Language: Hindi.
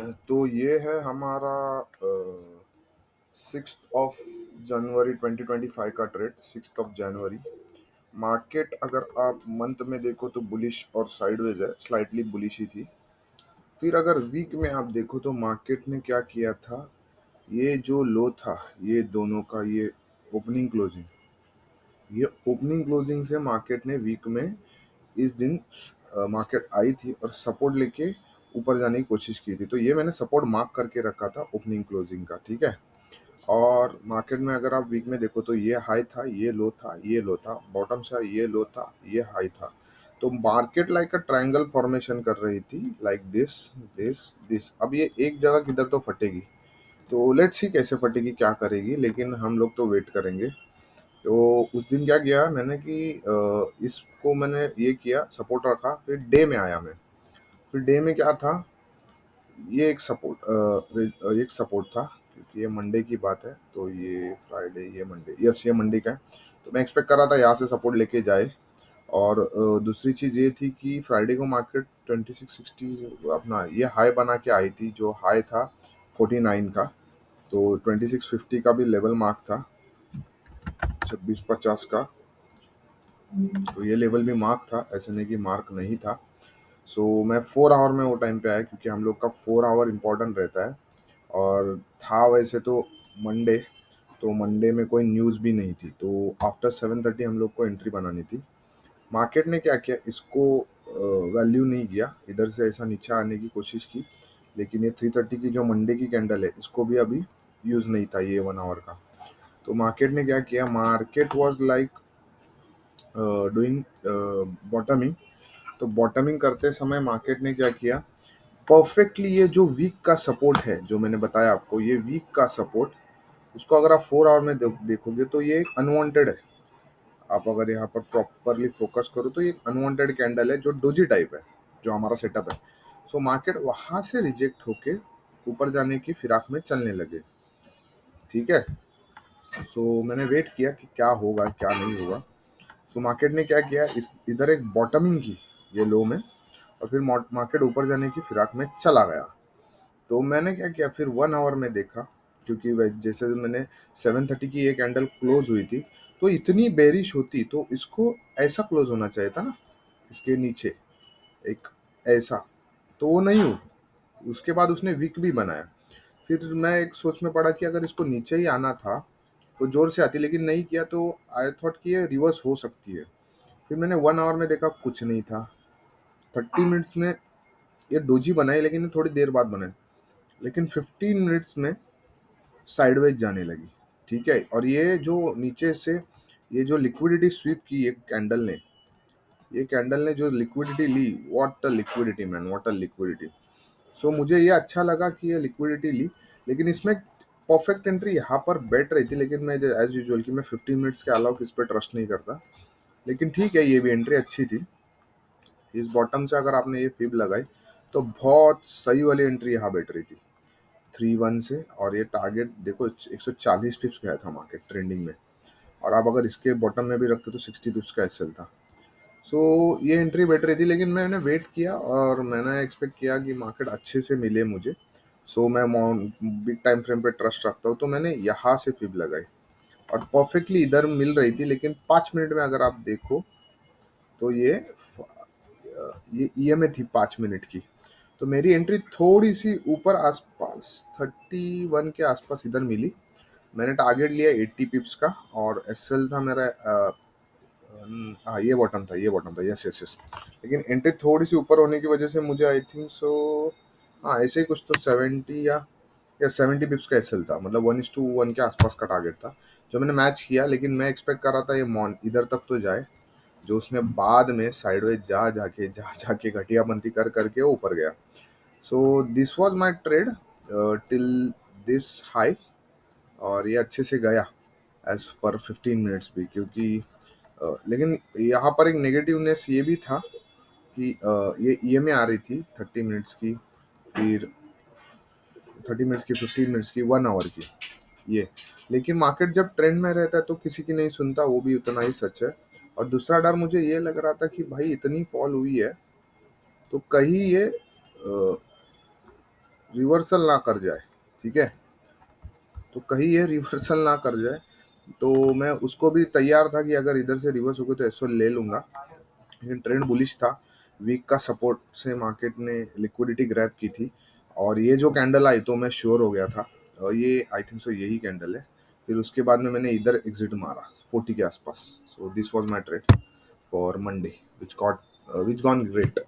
तो ये है हमारा 6 जनवरी 2025 का ट्रेड। 6 जनवरी मार्केट अगर आप मंथ में देखो तो बुलिश और साइडवेज है, स्लाइटली बुलिश ही थी। फिर अगर वीक में आप देखो तो मार्केट ने क्या किया था, ये जो लो था ये दोनों का, ये ओपनिंग क्लोजिंग, ये ओपनिंग क्लोजिंग से मार्केट ने वीक में इस दिन मार्केट आई थी और सपोर्ट लेके ऊपर जाने की कोशिश की थी। तो ये मैंने सपोर्ट मार्क करके रखा था ओपनिंग क्लोजिंग का, ठीक है। और मार्केट में अगर आप वीक में देखो तो ये हाई था, ये लो था, ये लो था, बॉटम से ये लो था, ये हाई था। तो market like a triangle formation कर रही थी, लाइक दिस दिस दिस। अब ये एक जगह किधर तो फटेगी, तो लेट्स सी कैसे फटेगी, क्या करेगी, लेकिन हम लोग तो वेट करेंगे। तो उस दिन क्या किया मैंने कि इसको मैंने ये किया, सपोर्ट रखा, फिर डे में आया मैं। फिर डे में क्या था, ये एक सपोर्ट था, क्योंकि ये मंडे की बात है, तो ये फ्राइडे, ये मंडे, यस ये मंडे का है। तो मैं एक्सपेक्ट कर रहा था यहाँ से सपोर्ट लेके जाए। और दूसरी चीज़ ये थी कि फ्राइडे को मार्केट 2660 अपना ये हाई बना के आई थी, जो हाई था 49 का। तो 2650 का भी लेवल मार्क था, 2650 का। तो ये लेवल भी मार्क था, ऐसे नहीं कि मार्क नहीं था। सो मैं 4 आवर में वो टाइम पे आया, क्योंकि हम लोग का 4 आवर इम्पोर्टेंट रहता है। और था वैसे तो मंडे, तो मंडे में कोई न्यूज़ भी नहीं थी, तो आफ्टर 7:30 हम लोग को एंट्री बनानी थी। मार्केट ने क्या किया, इसको वैल्यू नहीं किया, इधर से ऐसा नीचे आने की कोशिश की। लेकिन ये 3:30 की जो मंडे की कैंडल है, इसको भी अभी यूज़ नहीं था ये 1 आवर का। तो मार्केट ने क्या किया, market was like doing bottoming. तो बॉटमिंग करते समय मार्केट ने क्या किया, परफेक्टली ये जो वीक का सपोर्ट है, जो मैंने बताया आपको, ये वीक का सपोर्ट, उसको अगर आप 4 आवर में देखोगे तो ये एक अनवांटेड है। आप अगर यहाँ पर प्रॉपरली फोकस करो तो ये एक अनवांटेड कैंडल है, जो डोजी टाइप है, जो हमारा सेटअप है। सो मार्केट वहां से रिजेक्ट होके ऊपर जाने की फिराक में चलने लगे, ठीक है। सो मैंने वेट किया कि क्या होगा क्या नहीं होगा। तो मार्केट ने क्या किया, इस इधर एक बॉटमिंग की, ये लो में, और फिर मार्केट ऊपर जाने की फिराक में चला गया। तो मैंने क्या किया, फिर 1 आवर में देखा, क्योंकि जैसे मैंने 7:30 की एक कैंडल क्लोज हुई थी, तो इतनी बेरिश होती तो इसको ऐसा क्लोज होना चाहिए था ना, इसके नीचे एक ऐसा। तो वो नहीं हुआ। उसके बाद उसने विक भी बनाया। फिर मैं एक सोच में पड़ा कि अगर इसको नीचे ही आना था तो जोर से आती, लेकिन नहीं किया, तो आई थॉट कि ये रिवर्स हो सकती है। फिर मैंने 1 आवर में देखा, कुछ नहीं था। 30 मिनट्स में ये डोजी बनाई, लेकिन ये थोड़ी देर बाद बनाई। लेकिन 15 मिनट्स में साइडवेज जाने लगी, ठीक है। और ये जो नीचे से ये जो लिक्विडिटी स्वीप की, ये कैंडल ने जो लिक्विडिटी ली, what a liquidity man, what a liquidity. So मुझे ये अच्छा लगा कि ये लिक्विडिटी ली। लेकिन इसमें परफेक्ट एंट्री यहाँ पर बैठ रही थी, लेकिन मैं एज यूजुअल कि मैं 15 मिनट्स के अलावा किस पे ट्रस्ट नहीं करता। लेकिन ठीक है, ये भी एंट्री अच्छी थी। इस बॉटम से अगर आपने ये फिब लगाई तो बहुत सही वाली एंट्री यहाँ बैठ रही थी 3-1 से। और ये टारगेट देखो, 140 पिप्स गया था मार्केट ट्रेंडिंग में। और आप अगर इसके बॉटम में भी रखते तो 60 पिप्स का एसएल था। सो ये एंट्री बैठ रही थी, लेकिन मैंने वेट किया और मैंने एक्सपेक्ट किया कि मार्केट अच्छे से मिले मुझे। सो मैं बिग टाइम फ्रेम पे ट्रस्ट रखता हूँ, तो मैंने यहाँ से फिब लगाई और परफेक्टली इधर मिल रही थी। लेकिन 5 मिनट में अगर आप देखो तो ये ईएमए थी 5 मिनट की। तो मेरी एंट्री थोड़ी सी ऊपर आसपास 31 के आसपास इधर मिली। मैंने टारगेट लिया 80 पिप्स का, और एसएल था मेरा हाँ ये बॉटम था, ये बॉटम था, यस यस यस। लेकिन एंट्री थोड़ी सी ऊपर होने की वजह से मुझे आई थिंक सो, हाँ ऐसे ही कुछ तो 70 या 70 पिप्स का एसएल था, मतलब 1:1 के आसपास का टारगेट था जो मैंने मैच किया। लेकिन मैं एक्सपेक्ट कर रहा था ये मॉन इधर तक तो जाए, जो उसने बाद में साइडवेज जा जाके घटियाबंदी कर करके वो ऊपर गया। So this was my trade till this high. और ये अच्छे से गया एज पर 15 मिनट्स भी, क्योंकि लेकिन यहाँ पर एक नेगेटिवनेस ये भी था कि ये ईएमए आ रही थी 30 मिनट्स की, फिर 30 मिनट्स की, 15 मिनट्स की, 1 आवर की, ये। लेकिन मार्केट जब ट्रेंड में रहता है तो किसी की नहीं सुनता, वो भी उतना ही सच है। और दूसरा डर मुझे ये लग रहा था कि भाई इतनी फॉल हुई है तो कहीं ये रिवर्सल ना कर जाए, ठीक है, तो कहीं ये रिवर्सल ना कर जाए। तो मैं उसको भी तैयार था कि अगर इधर से रिवर्स हो गए तो एसओ ले लूंगा, लेकिन ट्रेंड बुलिश था। वीक का सपोर्ट से मार्केट ने लिक्विडिटी ग्रैब की थी, और ये जो कैंडल आई तो मैं श्योर हो गया था, और ये आई थिंक सो यही कैंडल है। फिर उसके बाद में मैंने इधर एग्जिट मारा 40 के आसपास। So this was my trade for Monday, which got which gone great.